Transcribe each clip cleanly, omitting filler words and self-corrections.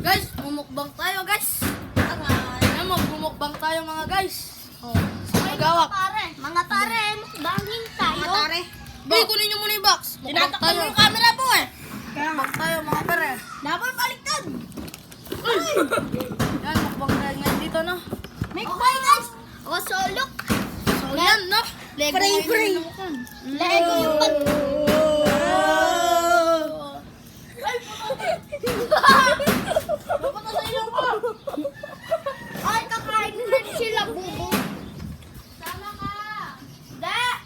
Guys, mumukbang tayo guys. Ayan mo, mumukbang tayo mga guys. Oh, magawak. Mga pare, mukbangin tayo. Mga tare. Boy, kunin nyo muna yung box. Mukbang tayo. yung camera po eh. Mukbang tayo mga pare. Dapat baliktad. Yan, mukbang tayo ngayon dito, no? Okay guys. O solok. So, yan, no? Lego Free, ngayon free. yung namukan. Lego yung pag... Dapat sa ilong ko. Ay, kakain na rin sila, bubo. Sama ka. Da!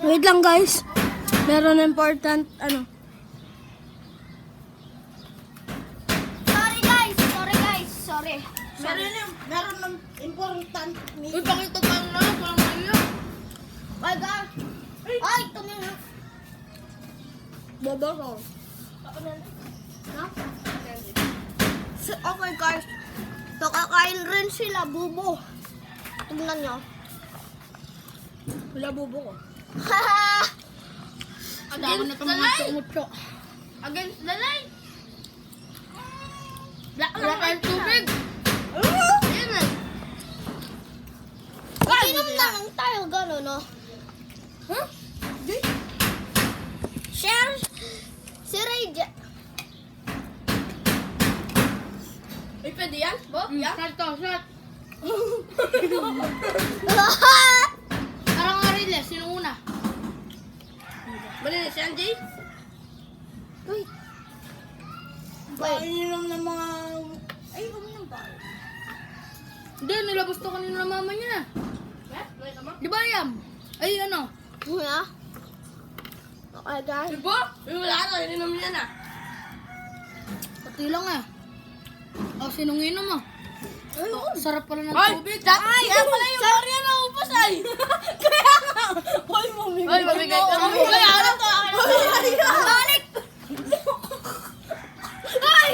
Wait lang guys. Meron important ano. Sorry guys, sorry guys, sorry. Meron ng important Uy, pakita pa ang lang. Parang mayo. Ay, guys. Ay, tumingin. Bobo ko. No? Okay guys. So, kakain rin sila, bubo. Tingnan nyo. Wala bobo ko. Against the light. Against the light. Wala tayong tubig. Ayan na. Inom na lang tayo, gano'n, no? Huh? Share si Rayja. Uy, pwede yan? Bo? Yan? Shot to, shot. Parang nga rin eh. Sino una? Malinis yan, Jay? Uy. Ininom ng mga... Ay, uminom ba? Hindi, nilabas to kanina ng mama niya. Di ba yan? Ay, ano? Kuya. Okay, guys. Di ba? Yung wala na, ininom niya na. Pati lang eh. O, sinong inom mo? Sarap pala ng tubig. Ay, kaya pala yung Maria na upos ay. Kaya nga! Hoy, mamigay. Ay, mamigay ka. Mamigay ka na to. Balik! Ay!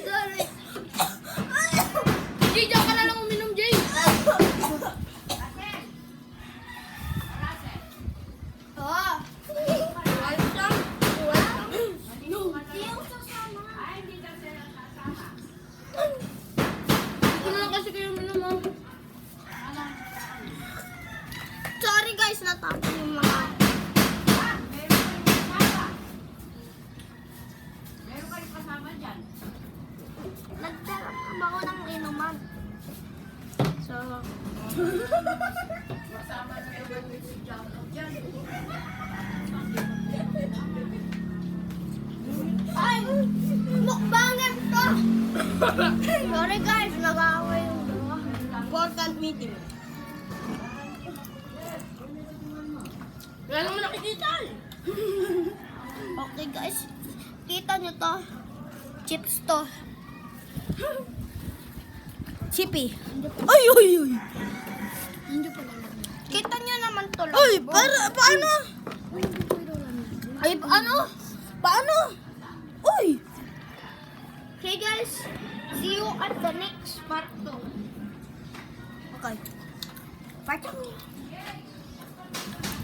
Sorry. Jay, diyan ka na lang uminom, Jay. Oh. Ayos lang. Ito na lang kasi kayo uminom, ha? Sorry guys, natapos yung mga... Nagtarap ako ng inuman. So... Ay! Mukbangan to! Sorry guys, nag-aaway yung dalawa. Important meeting. Wala naman nakikita eh. Okay guys, kita nyo to. Chips to. Chippy. Ay, ay, ay. Kita nyo naman to. Ay, paano? Ay, paano? Paano? Uy! Okay guys, see you at the next part 2. Okay. Part 2.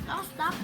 Stop.